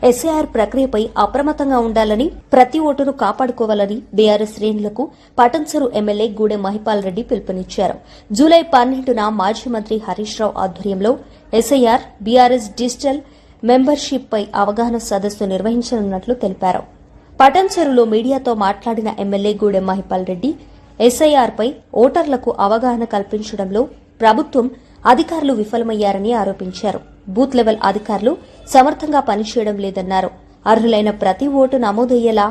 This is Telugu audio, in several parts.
ఎస్ఐఆర్ ప్రక్రియపై అప్రమత్తంగా ఉండాలని, ప్రతి ఓటును కాపాడుకోవాలని బీఆర్ఎస్ శ్రేణులకు పటన్చెరు ఎమ్మెల్యే గూడెం మహిపాల్ రెడ్డి పిలుపునిచ్చారు. జూలై 12న మాజీ మంత్రి హరీష్ రావు ఆధ్వర్యంలో ఎస్ఐఆర్, బీఆర్ఎస్ డిజిటల్ మెంబర్షిప్ పై అవగాహన సదస్సు నిర్వహించనున్నట్లు తెలిపారు. పటన్చెరులో మీడియాతో మాట్లాడిన ఎమ్మెల్యే గూడెం మహిపాల్ రెడ్డి ఎస్ఐఆర్ పై ఓటర్లకు అవగాహన కల్పించడంలో ప్రభుత్వం అధికారులు విఫలమయ్యారని ఆరోపించారు. బూత్ లెవెల్ అధికారులు సమర్థంగా పనిచేయడం లేదన్నారు. అర్హులైన ప్రతి ఓటు నమోదయ్యేలా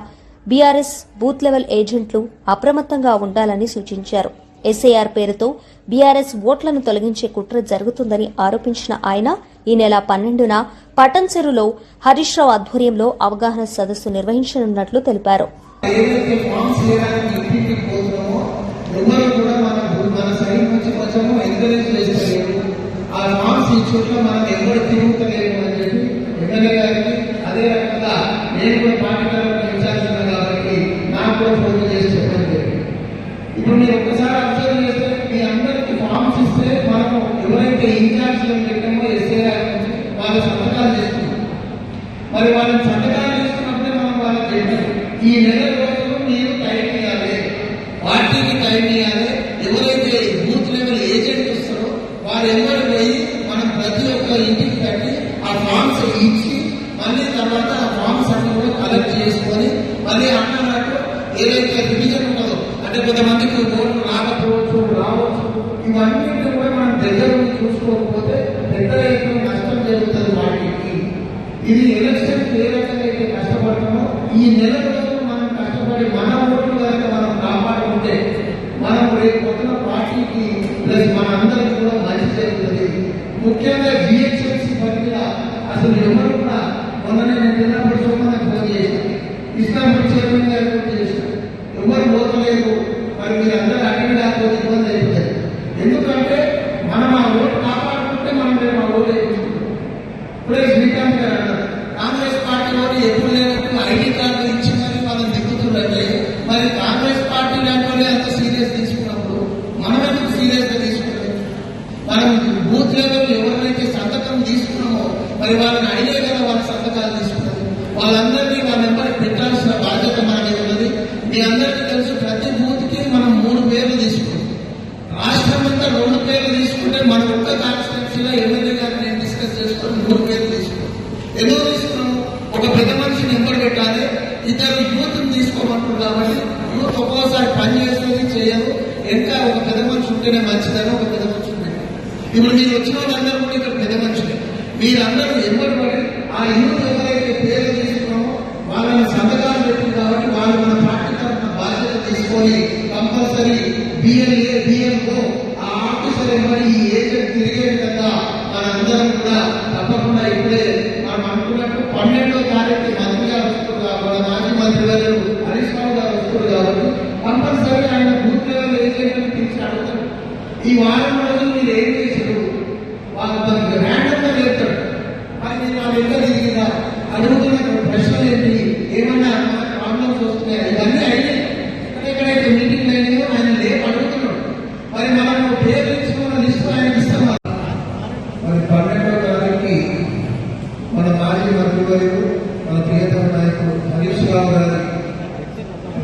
బీఆర్ఎస్ బూత్ లెవెల్ ఏజెంట్లు అప్రమత్తంగా ఉండాలని సూచించారు. ఎస్ఐఆర్ పేరుతో బీఆర్ఎస్ ఓట్లను తొలగించే కుట్ర జరుగుతుందని ఆరోపించిన ఆయన ఈ నెల 12న పటన్చెరులో హరీష్ రావు ఆధ్వర్యంలో అవగాహన సదస్సు నిర్వహించనున్నట్లు తెలిపారు. ఆ ఫామ్స్ ఈ చోట్ల మనం ఎవరు తిరుగుతలేము అని చెప్పి ఎమ్మెల్యే గారికి, అదే రకంగా నేను కూడా పార్టీ ఇన్ఛార్జ్ ఉన్నా కాబట్టి నాకు కూడా ఫోన్ చేసి చెప్పడం జరిగింది. ఇప్పుడు మీరు ఒక్కసారి అబ్జర్వ్ చేస్తే మీ అందరికి ఫామ్స్ ఇస్తే మనము ఎవరైతే ఇన్ఛార్జ్లో పెట్టామో ఎస్ఐఆర్ నుంచి వాళ్ళ సంతకాలు చేస్తున్నాం. మరి వాళ్ళని సంతకాలు చేస్తున్నప్పుడే మనం వాళ్ళకి పెట్టాం. ఈ నెల రోజులు మీరు టైం ఇవ్వాలి, పార్టీకి టైం ఇవ్వాలి. ఎవరైతే బూత్ లెవెల్ ఏజెంట్ వస్తారో వారు ఎవరు పోయి మనం ప్రతి ఒక్క ఇంటికి కట్టి ఆ ఫామ్స్ ఇచ్చి మళ్ళీ తర్వాత ఆ ఫామ్స్ అన్ని కూడా కలెక్ట్ చేసుకొని మళ్ళీ అన్నట్టు ఏదైతే రివిజన్ ఉంటుందో, అంటే కొంతమందికి ఓట్లు రాకపోవచ్చు, రావచ్చు, ఇవన్నింటినీ కూడా మనం దగ్గర చూసుకోకపోతే పెద్ద ఎత్తున నష్టం జరుగుతుంది వాటికి. ఇది ఎలక్షన్ ఏ రకంగా అయితే కష్టపడతామో ఈ నెల రోజులు మనం కష్టపడి మన ఓట్లు కనుక మనం కాపాడుకుంటే మనం రేపు కొత్త పార్టీకి ప్లస్ మన అందరికి కూడా మంచి జరుగుతుంది. ముఖ్యంగా బిహెచ్ఎంసీ పరిధిలో అసలు ఎవరు కూడా మొన్ననే నేను చిన్నప్పుడు సోమనకు ఫోన్ చేశాను, ఇస్లాంపూర్ చైర్మన్ గారు కూడా చేశాను, ఎవరు పోతలేదు. మరి మీరు అందరూ అడిగి లేకపోతే ఇబ్బంది అయిపోతుంది. ఎందుకంటే మనం ఆ ఓటు కాపాడుకుంటే మనం రేపు ఆ ఓటు వేయించుకుంటాం. ఇప్పుడే శ్రీకాంత్ గారు అన్నారు, కాంగ్రెస్ పార్టీ వాళ్ళు ఎప్పుడు లేనప్పుడు ఐడి కార్డు ఇచ్చి మరి వాళ్ళని దిక్కుతుందంటే మరి కాంగ్రెస్ పార్టీ లాంటి వాళ్ళే అంత సీరియస్ తీసుకున్నప్పుడు మనం ఎందుకు సీరియస్ గా తీసుకున్నాం? మనం బూత్ లెవెల్ ఎవరినైతే సంతకం తీసుకున్నామో మరి వాళ్ళని అడిగే కదా వాళ్ళ సంతకాలు తీసుకున్నాం. వాళ్ళందరినీ వాళ్ళ నెంబర్ పెట్టాల్సిన బాధ్యత మన మీద ఉన్నది. మీ అందరికీ తెలుసు, ప్రతి బూత్ కి మనం 3 పేర్లు తీసుకున్నాం. రాష్ట్రం అంతా 2 పేర్లు తీసుకుంటే మన ఒక్క కాన్స్టిట్యూన్సీలో ఎమ్మెల్యే గారిని నేను డిస్కస్ చేసుకుని 3 పేర్లు తీసుకున్నాం. ఎందుకు తీసుకున్నాము? ఒక పెద్ద మనిషి నెంబర్ పెట్టాలి, ఇద్దరు యూత్ తీసుకోమంటారు కాబట్టి యూత్ ఒక్కోసారి పని చేస్తుంది, చేయదు. ఇంకా ఒక పెద్ద మనిషి ఉంటేనే మంచిదని ఒక పెద్ద మనిషి ఉంటుంది. ఇప్పుడు మీరు వచ్చిన వాళ్ళందరూ కూడా ఇక్కడ పెద్ద మనుషులే. మీరందరూ ఎవరు పడి ఆ యూత్ ఎవరైతే పేర్లు తీసుకున్నామో వాళ్ళని సంతకాలు పెట్టింది కాబట్టి వాళ్ళు మన పార్టీ తరఫున బాధ్యత తీసుకొని కంపల్సరీ బిఎల్ఏ, బిఎల్ఓ ఆ ఆఫీసర్ ఎవరి ఈ ఏజెంట్ తిరిగే విధంగా మనందరం కూడా తప్పకుండా ఇప్పుడే మనం అనుకున్నట్టు 12వ తారీఖు మంత్రి గారు వస్తారు కాబట్టి, మాజీ మంత్రి గారు హరీష్ రావు గారు వస్తారు కాబట్టి కంపల్సరీ ఆయన బూత్ లెవెల్ ఏజెంట్ పిలిచి అడుగుతారు, ఈ వారం రోజులు మీరు ఏం చేశారు? వాళ్ళు ర్యాండమ్ గా చెప్తాడు. మరి నేను వాళ్ళు ఎంత తిరిగిందా అడుగుతున్న ప్రశ్నలు ఏంటి, ఏమన్నా ప్రాబ్లమ్స్ వస్తున్నాయా, ఇవన్నీ అయినాయి. ఎక్కడైతే మీటింగ్ అయినాయో ఆయన లేపు అడుగుతున్నాడు. మరి మనం పేర్లు ఇచ్చుకున్న లిస్టు ఆయనకి ఇస్తామా? మరి 12వ తారీఖుకి మన మాజీ మంత్రి గారు, మన ప్రియతమ నాయకుడు హరీష్ రావు గారి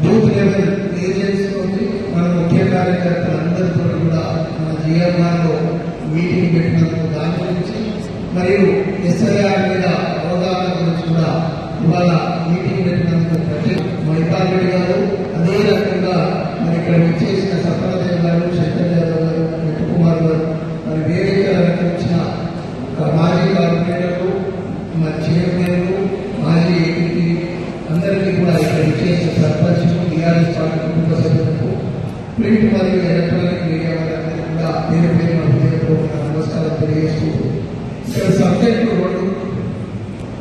బూత్ లెవెల్ ఏజెంట్స్ తోటి మన ముఖ్య కార్యకర్తలందరితో కూడా మన జిఎంఆర్ లో మీటింగ్ పెట్టినందుకు దాని గురించి మరియు ఎస్ఐఆర్ మీద అవగాహన గురించి కూడా ఇవాళ మీటింగ్ పెట్టినందుకు మహిపాల్ రెడ్డి గారు, అదే రకంగా మరి ఇక్కడ విచ్చేసిన సత్యనారాయణ గారు, శంకర్ యాదవ్ గారు, కుమార్ గారు, మరి వేదిక అలంకరించిన మాజీ కార్పొరేటర్లు, మరి చైర్మన్లు, మాజీ ఎంపీ అందరికీ కూడా ఇక్కడ విచ్చేసిన సర్పంచ్, టీఆర్ఎస్ పార్టీ కుటుంబ సభ్యులకు, ప్రింట్ మరియు ఎలక్ట్రానిక్ మీడియా వారందరికీ కూడా పేరు పేరున హృదయపూర్వక నమస్కారం తెలియజేస్తూ, ఇక్కడ సబ్జెక్టు 2,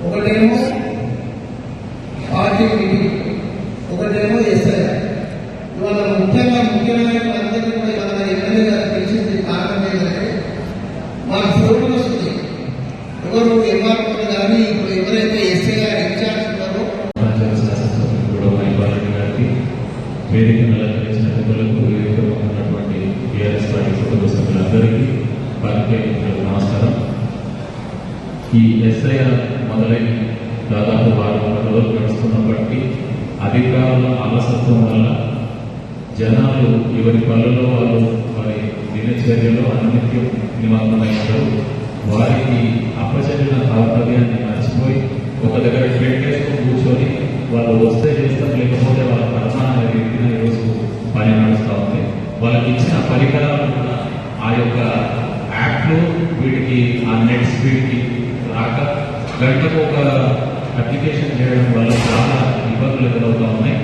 ఒకటేమో పార్టీ మీటింగ్, ఒకటేమో ఎస్ఐఆర్. ఇవాళ ముఖ్యమైన అందరికీ కూడా ఇవాళ ఎమ్మెల్యే గారు తెలిసింది కారణం ఏంటంటే మాకు ఫోటో వస్తుంది, ఎవరు ఎంఆర్ఓ కానీ ఇప్పుడు ఎవరైతే ఎస్ఐఆర్ ఇన్ఛార్జ్ ఉన్నారో ఉన్నటువంటి టీఆర్ఎస్ పార్టీ కుటుంబ సభ్యులందరికీ నమస్కారం. ఈ ఎస్ఐఆర్ మొదలై దాదాపు 6 రోజులు గడుస్తున్నప్పటికీ అధికారుల అలసత్వం వల్ల జనాలు ఎవరి పనులలో వాళ్ళు వారి దినచర్యలో అన్నిత్యం నిమగ్నమయ్యారు. వారికి అప్పచెప్పిన కర్తవ్యాన్ని మర్చిపోయి ఒక దగ్గర పెట్టేసుకుని కూర్చొని వాళ్ళు వస్తే చేస్తాం, లేకపోతే వాళ్ళ కర్మ రీతిన ఈరోజు పని నడుస్తూ ఉంది. వాళ్ళకి ఇచ్చిన పరికరాలు కూడా ఆ యొక్క యాప్లో వీటికి ఆ నెట్ స్పీడ్కి రాక గంటకు ఒక అప్లికేషన్ చేయడం వల్ల చాలా ఇబ్బందులు ఎదురవుతూ ఉన్నాయి.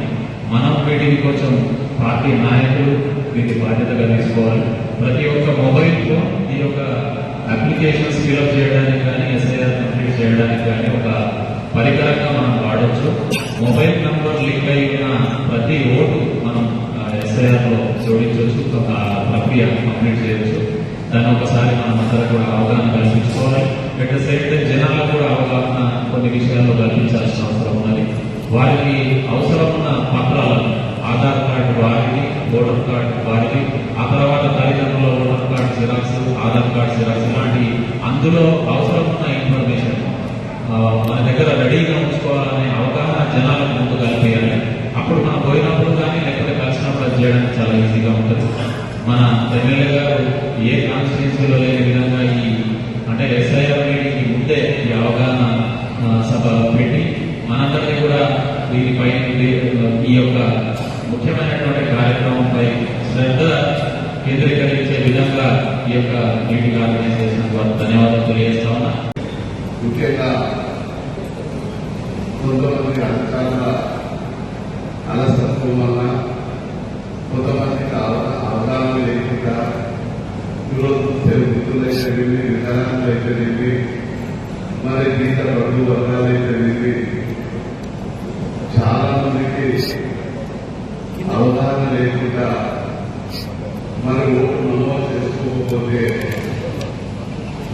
మనం వీటిని కొంచెం పార్టీ నాయకులు దీన్ని బాధ్యతగా తీసుకోవాలి. ప్రతి ఒక్క మొబైల్ ఫోన్ ఈ యొక్క అప్లికేషన్స్ ఫిల్అప్ చేయడానికి కానీ ఎస్ఐఆర్ కంప్లీట్ చేయడానికి కానీ ఒక పరికరంగా మనం వాడవచ్చు. మొబైల్ నంబర్ లింక్ అయి ఉన్న ప్రతి ఓటు మనం ఎస్ఐఆర్లో జోడించవచ్చు, ఒక ప్రక్రియ కంప్లీట్ చేయవచ్చు. దాన్ని ఒకసారి మనం అందరూ కూడా అవగాహన కల్పించుకోవాలి. అట్ ద సేమ్ టైం జనాలకు కూడా అవగాహన కొన్ని విషయాల్లో కల్పించాల్సిన అవసరం ఉన్నది. వారికి అవసరం ఉన్న పత్రాలను ఆధార్ కార్డు వారిది, ఓటర్ కార్డు వారిది, ఆ తర్వాత తల్లిదండ్రుల voter card xerox, Aadhaar card xerox ఇలాంటి అందులో అవసరం ఉన్న ఇన్ఫర్మేషన్ మన దగ్గర రెడీగా ఉంచుకోవాలనే అవగాహన జనాలకు ముందు కలిపేయాలి. అప్పుడు మనం పోయినప్పుడు కానీ లేకపోతే కలిసినప్పుడు అది చేయడానికి చాలా ఈజీగా ఉంటుంది. మన ఎమ్మెల్యే గారు ఏ కాన్స్టిట్యున్సీలో లేని విధంగా అంటే ఎస్ఐఆర్ మీటింగ్కి ముందే ఈ అవగాహన సభ పెట్టి మనందరినీ కూడా దీనిపై ఈ యొక్క ముఖ్యమైనటువంటి కార్యక్రమంపై శ్రద్ధ కేంద్రీకరించే విధంగా ఈ యొక్క మీటింగ్ ఆర్గనైజ్ చేసిన ధన్యవాదాలు తెలియజేస్తా ఉన్నా. ముఖ్యంగా కొంతమంది అధికారుల అలసత్వం వల్ల కొంతమందికి అవగాహన లేకుండా ఈరోజు తెలుగుతులు అయితేనేమి, విధానాలు అయితేనేమి, మరి మిగతా 2 వర్గాలు అయితేనేమి చాలా మందికి అవగాహన లేకుండా మరి ఓటు నమోదు చేసుకోకపోతే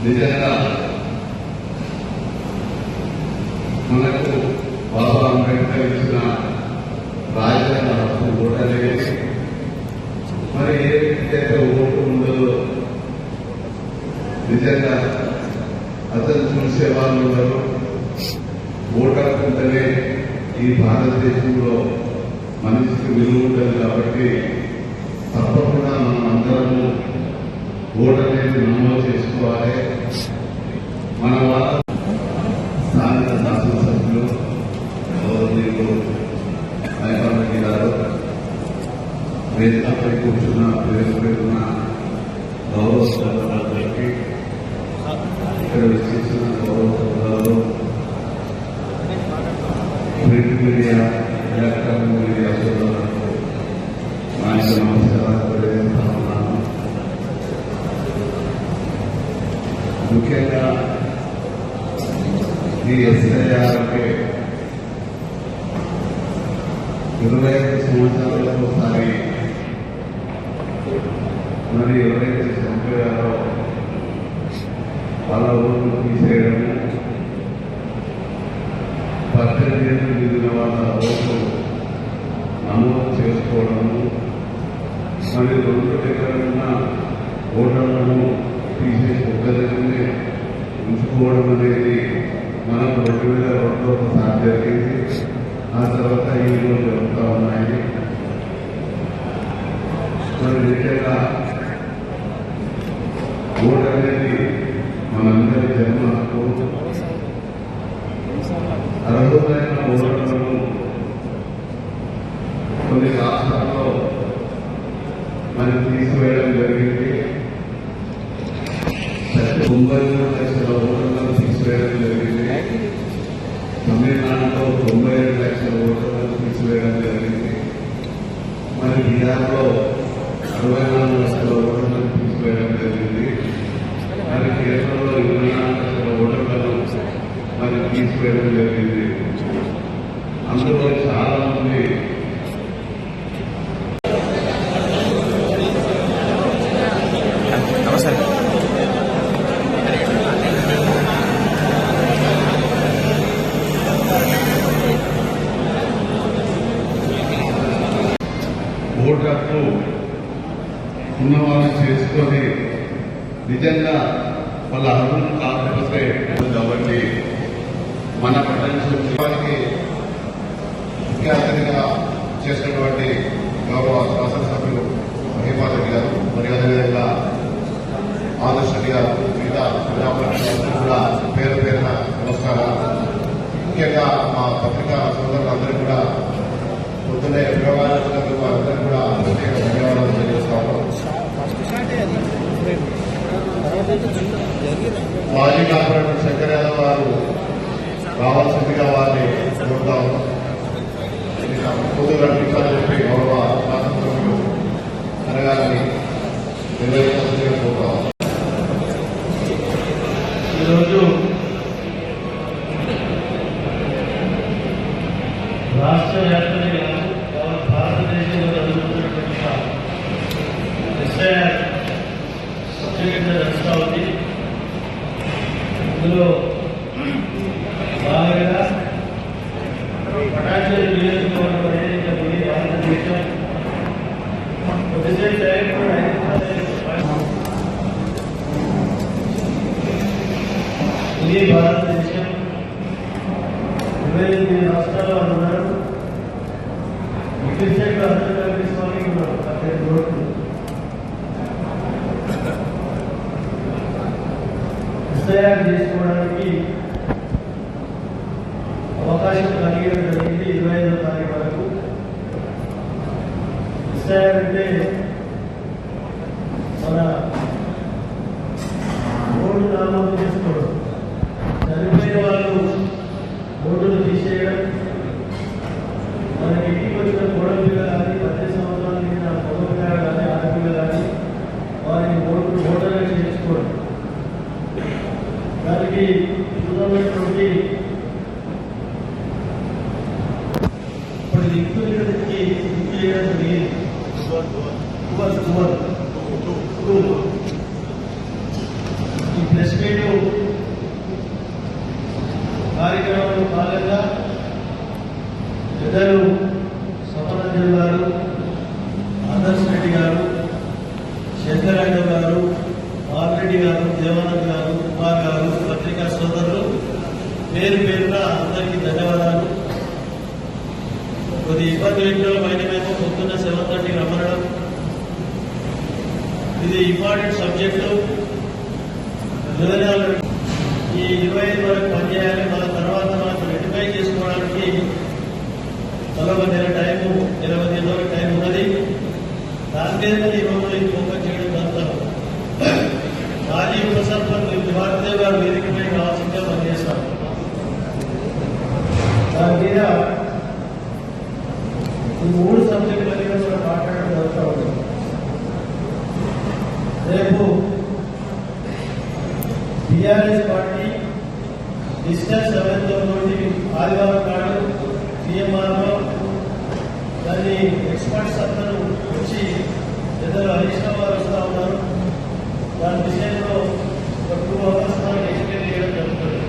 నిజంగా మనకు బాబా అంబేద్కర్ ఇచ్చిన రాజ్యాంగ హక్కు ఓటు అనేది మరి ఏదైతే ఓటు ఉండదో నిజంగా అతను చూసే వాళ్ళు ఉన్నారు. ఓటర్కుంటేనే ఈ భారతదేశంలో మనిషికి విలువ ఉంటుంది. కాబట్టి తప్పకుండా మనం అందరము ఓటు అనేది నమోదు చేసుకోవాలి. మన వాళ్ళ స్థానిక శాసనసభ్యులు గౌరవనీయులు మైపాల్ గారు, వేదికపై కూర్చున్న పేరున్న గౌరవ సోదరులందరికీ, ఇక్కడ విచ్చేసిన గౌరవ సోదరులు, ప్రింట్ మీడియా, ఎలక్ట్రానిక్ మీడియా సోదరులకు మా యొక్క నమస్కారాలు తెలియజేస్తా ఉన్నాను. ముఖ్యంగా ఈ ఎస్ఐఆర్కి 25 సంవత్సరాలకు ఒకసారి మరి ఎవరైతే చనిపోయారో వాళ్ళ ఓట్లు తీసేయడము, 18 ఏళ్ళు నిండిన వాళ్ళ ఓట్లు నమోదు చేసుకోవడము, మరి 2 దగ్గర ఉన్న ఓటర్లను తీసేసి ఒక్క దగ్గరనే ఉంచుకోవడం అనేది మనకు 2002 ఒకసారి జరిగింది. ఆ తర్వాత ఈ రోజు జరుగుతూ ఉన్నాయి. మరి నిజంగా ఓటు అనేది మనందరి జన్మ హక్కు. అర్హులైన ఓటర్లను కొన్ని రాష్ట్రాల్లో మరి తీసివేయడం జరిగింది. 93 లక్షల ఓటర్లను తీసివేయడం జరిగింది. తమిళనాడులో 97 లక్షల ఓటర్లను తీసివేయడం జరిగింది. మరి బీహార్లో 64 లక్షల ఓటర్లను తీసివేయడం జరిగింది. మరి కేరళలో 24 లక్షల ఓటర్లను మరి తీసివేయడం జరిగింది. అందులో చాలా మంది ఓటు హక్కు ఉన్నవాళ్ళు చేసుకొని నిజంగా వాళ్ళ అర్హులు కాకపోతే కాబట్టి మన పట్టణ వారికి ముఖ్య అతిథిగా చేసినటువంటి గౌరవ శాసనసభ్యులు మహిపాల్ రెడ్డి గారు మరియు అదేవిధంగా ఆదర్శ రెడ్డి గారు మిగతా ప్రజాప్రతినిధులు కూడా పేరు పేరున నమస్కారాలు. ముఖ్యంగా మా పత్రికా సోదరులందరూ కూడా పొద్దున్నే ప్రయోగాలకు అందరూ కూడా ప్రత్యేక ధన్యవాదాలు తెలియజేస్తాము. మాజీ కార్పొరేటర్ శంకర్ యాదవ్ గారు రావాల్సిందిగా వారిని కోరుతాము. పొద్దు నడిపించాలని చెప్పి గౌరవ శాసనసభ్యులు అనగారిని నిర్వహించాల్సిందిగా కోరుతాము. ఈరోజు రాష్ట్ర వ్యాప్తంగా భారతదేశంలో జరుగుతున్నటువంటి ఎస్ఐఆర్ సబ్జెక్ట్ నడుస్తూ ఉంది. ఇందులో భాగంగా పటాన్చెరు నియోజకవర్గం ఏదైతే ఉంది భారతదేశం కొద్దిసేపు ఇది భారతదేశం 28 రాష్ట్రాల్లో ఉన్నారు. విద్యుత్ అందరూ స్వామికి ఉన్నారు 15 రోడ్లు. తయారు చేసుకోవడానికి అవకాశం కలిగడం జరిగింది 25వ తారీఖు వరకు. అంటే మన ఓటు నామోదు చేసుకోవడం, చనిపోయిన వాళ్ళు ఓటును తీసేయడం, మనకి ఇంటికి వచ్చిన కోడపిల్ల కానీ 10 సంవత్సరాల నిండిన మగపిల్ల కానీ ఆడపిల్ల కానీ వారిని ఓటర్గా చేసుకోవడం. దానికి చూడబడినటువంటి ఇప్పుడు దిక్కు చేయడానికి ఈ ప్రెస్ మీట్ కార్యక్రమంలో భాగంగా పెద్దలు సోమరంజన్ గారు, ఆదర్శ రెడ్డి గారు, శంకర్ యాదవ్ గారు, బాలరెడ్డి గారు, దేవానంద్ గారు, కుమార్ గారు, పత్రికా సోదరులు పేరు పేరున అందరికీ ధన్యవాదాలు. కొద్ది ఇబ్బంది పైన మేము పొద్దున్న 7:30 రమ్మనడం, ఇది ఇంపార్టెంట్ సబ్జెక్టు. ఈ 25 వరకు పనిచేయాలి. మన తర్వాత మనకు రెటిఫై చేసుకోవడానికి మరొక నెల టైము, 20 వరకు టైం ఉన్నది. దాని మీద ఈ రోజు ఇది ఫోకస్ చేయడం జరుగుతాం. మాజీ ఉప సర్పంచ్ భారతదేవ్ గారు వేదికపై కావాల్సిందిగా పనిచేస్తాం. దాని మీద ఈ 3 సబ్జెక్టుల మీద కూడా మాట్లాడడం జరుగుతూ ఉంది. రేపు టీఆర్ఎస్ పార్టీ డిజిటల్ సభ్యత్వం నుండి ఆదివారం నాడు సిఎంఆర్లో దాన్ని ఎక్స్పర్ట్స్ అందరూ వచ్చి ఇద్దరు హరీష్ రావు గారు వస్తూ ఉన్నారు. దాని విషయంలో 2 hours ఎక్స్ప్లెయిన్ చేయడం జరుగుతుంది.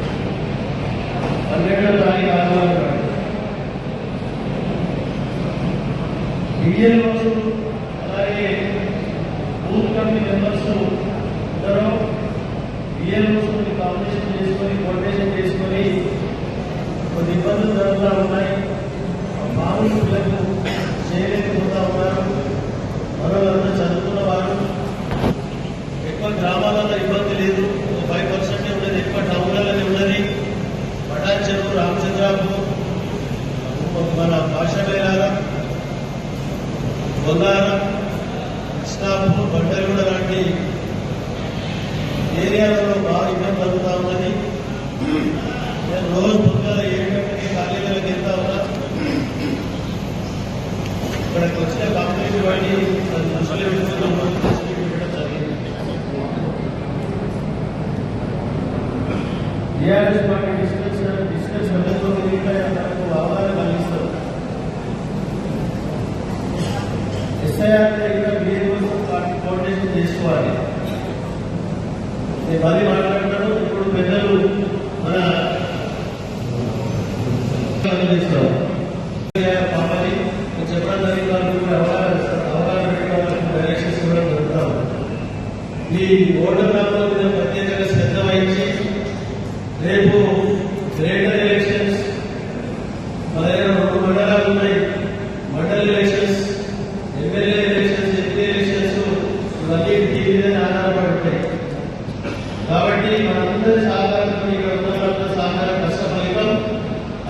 12వ తారీఖు ఆదివారం నాడు బిఎల్ఓస్ అలాగే బూత్ కమిటీ మెంబర్స్ ఇద్దరు బిఎల్ఓస్ కాంపిటీషన్ చేసుకొని కోఆర్డినేషన్ చేసుకొని కొన్ని ఇబ్బందులు జరుగుతూ ఉన్నాయి. మామూలు పిల్లలకు చేయలేకపోతా ఉన్నారు. మరోలంతా చదువుకున్న వారు ఎక్కువ గ్రామాలలో ఇబ్బంది లేదు, 5% ఉన్నది. ఎక్కువ టౌన్లలోనే ఉన్నది. పటాన్చెరు, రామచంద్రాపూర్, మన భాషాబేలాల, బొల్లారం, కృష్ణాపూర్, బండలగూడ లాంటి ఏరియాలలో బాగా ఇబ్బంది జరుగుతూ ఉన్నది. నేను రోజు పొద్దున 7 గంటలకి ఖాళీలకు వెళ్తా ఉన్నా. ఇక్కడికి వచ్చిన కంపెనీ వాడిని దృష్టిలో పెట్టడం జరిగింది. టీఆర్ఎస్ పార్టీ డిస్కస్ సభ్యులతో మనకు అవగాహన కలిగిస్తారు. ఎస్ఐఆర్ దగ్గర బిఏఓ పార్టీ కోఆర్డినేషన్ చేసుకోవాలి. నేను మళ్ళీ మాట్లాడతాను. ఇప్పుడు పెద్దలు మన పాపని చెప్పడం జరిగిన వాళ్ళకి కూడా అవగాహన డైరెక్షన్స్ కూడా జరుగుతాం. ఈ ఓటర్ నామోదు మీద ప్రత్యేకంగా శ్రద్ధ వహించి రేపు గ్రేటర్ ఎలక్షన్స్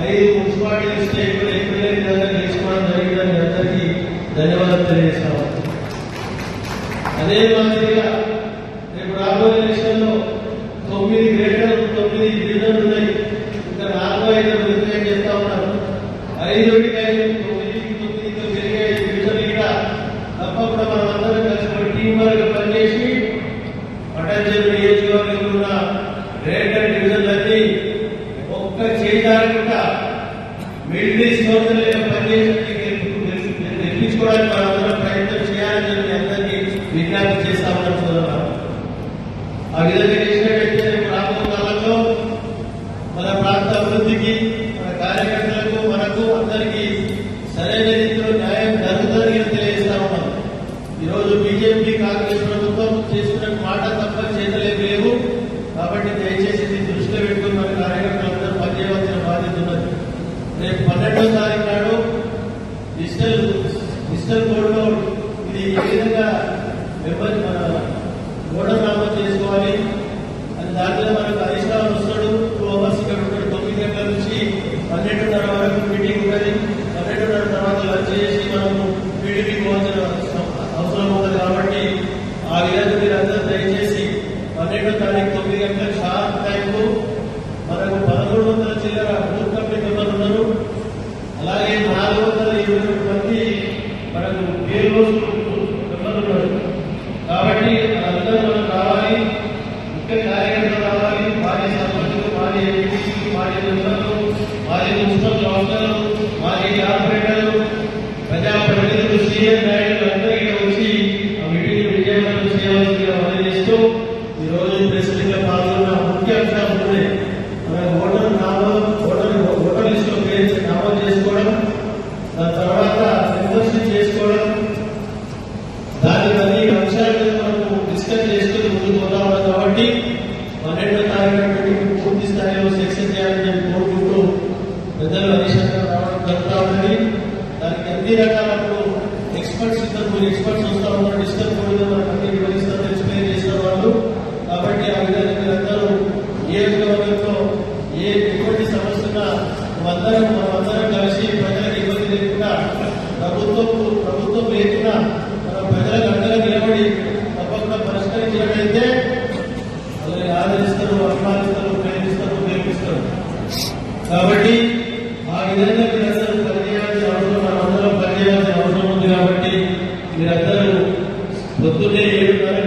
5 మున్సిపాలిటీలు స్టేట్ ఎప్పుడైనా విధంగా తీసుకోవడం జరిగిందని అందరికీ ధన్యవాదాలు తెలియజేస్తాము. అదే మాదిరిగా రేపు రాబోయే ఎలక్షన్లో 9 గ్రేటర్ 9 డివిజన్లు ఉన్నాయి. ఇంకా 4-5 నిర్ణయం చేస్తా ఉన్నారు. 5-5 9 పెరిగే డివిజన్లు కూడా తప్పకుండా మనం అందరం కలిసి ఒక టీం వర్క్ పనిచేసి పటాన్చెరు నియోజకవర్గంలో ఉన్న గ్రేటర్ డివిజన్లన్నీ ఒక్క చేయకుండా మిలిటరీ సోదరులుగా పనిచేసి గెలిపించుకోవడానికి మనందరం ప్రయత్నం చేయాలని చెప్పి అందరికీ విజ్ఞప్తి చేస్తా ఉన్నాం సోదరులు. ఆ విధంగా చేసినట్టయితే రాబోయే కాలంలో మన ప్రాంత అభివృద్ధికి మన కార్యకర్తలకు మనకు అందరికీ సరైన రీతిలో న్యాయం జరుగుతుందని తెలియజేస్తా ఉన్నాం. ఈరోజు బీజేపీ కాంగ్రెస్ ప్రభుత్వం చేస్తున్న మాట తప్ప చేతలేం లేవు. కాబట్టి దయచేసి దీన్ని దృష్టిలో పెట్టుకుని మన కార్యకర్తలందరూ పనిచేయవలసిన బాధ్యత ఉన్నది. రేపు 12వ తారీఖు నాడు డిజిటల్ బోర్డులో ఇది ఏ విధంగా మన ఓటర్ నామా చేసుకోవాలి అని దాంట్లో మనకు హరీశ్రావు వస్తాడు. 2 hours ఇక్కడ ఉంటాడు. 9 గంటల నుంచి 12:30 వరకు మీటింగ్ ఉంటుంది. 12:30 తర్వాత లంచ్ చేసి మనము మీటింగ్ పోవాల్సిన అవసరం ఉంటుంది. కాబట్టి ఆ విధంగా మీరు అందరూ దయచేసి 12వ తారీఖు 9 గంటల షార్ప్ టైంకు మనకు 1300 చిల్లర బూత్ కమిటీ మెంబర్లు ఉన్నారు. అలాగే 420 మంది మనకు పేరు మెంబర్లు ఉన్నారు. కాబట్టి అందరూ మనం రావాలి. ముఖ్య కార్యకర్తలు రావాలి. మాజీ సర్పంచులు, మాజీ ఎంపీసీలు, మాజీ మెంబర్లు, మాజీ మున్సిపల్ కౌన్సిలర్లు, మాజీ కార్పొరేటర్లు, ప్రజాప్రతినిధులు, సీనియర్ నాయకులు అందరూ ఇక్కడ వచ్చి ఆ మీటింగ్ విజయవంతం చేయవలసిందిగా మనం చేస్తూ ఈరోజు ప్రెస్ మీట్ లో పాల్గొన్న ముఖ్య అంశాలు ఉన్నాయి. మన ఓటర్ లిస్ట్ లో పేరు నమోదు చేసుకోవడం, దాని తర్వాత మెంబర్షిప్ చేసుకోవడం, దాని అన్ని అంశాలు మనము డిస్కస్ చేసుకుని ముందుకు పోతా ఉన్నాం. కాబట్టి 12వ తారీఖు పూర్తి స్థాయిలో సక్సెస్ చేయాలని చెప్పి కోరుకుంటూ పెద్దలు అధిశాఖ రావడం జరుగుతూ ఉన్నది. దానికి అన్ని రకాలప్పుడు ఎక్స్పర్ట్స్ వస్తా ఉన్నారు. డిజిటల్ బోర్డు మనకు అన్ని వివరిస్తారు, ఎక్స్ప్లెయిన్ చేసిన వాళ్ళు. కాబట్టి ఆ విధంగా మీరందరూ నియోజకవర్గంలో ఎటువంటి సమస్య ఉన్నా మనమందరం కలిసి ప్రజలకు ఇబ్బంది లేకుండా ప్రభుత్వం లేకుండా మన ప్రజలకు అండగా నిలబడి తప్పకుండా పరిష్కరించినట్లయితే వాళ్ళని ఆదరిస్తారు, అభిమానిస్తారు, ప్రేమిస్తారు, గెలిపిస్తారు. కాబట్టి ఆ విధంగా మీరందరూ పనిచేయాల్సిన అవసరం, మనందరం పనిచేయాల్సిన అవసరం ఉంది. కాబట్టి మీరందరూ పొద్దున్నే 7:30